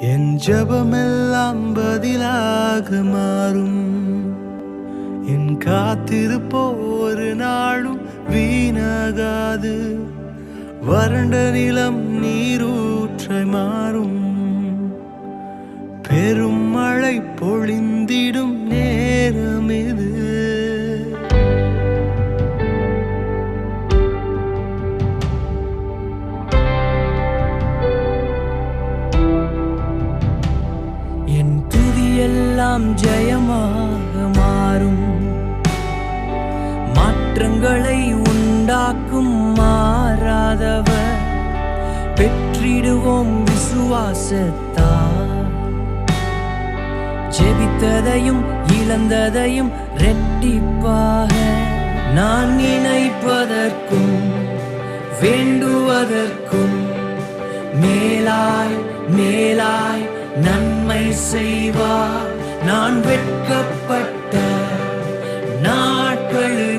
என் ஜபமெல்லாம் பதிலாக மாறும். என் காத்திருப்போ ஒரு நாளும் வீணாகாது. வறண்ட நிலம் நீரூற்றை மாறும். பெரும் மழை பொழிந்திடும் நேரம் இது. என் துதியெல்லாம் ஜெயமாக மாறும். மாற்றங்களை உண்டாக்கும் மாறாதவர். பெற்றிடுவோம் விசுவாசத்தால். ஜெபித்ததையும் இழந்ததையும் ரெட்டிப்பாக நான் நினைப்பதற்கும் வேண்டுவதற்கும் மேலாய் மேலாய் நன்மை செய்வார். நான் வெட்கப்பட்ட நாட்களில்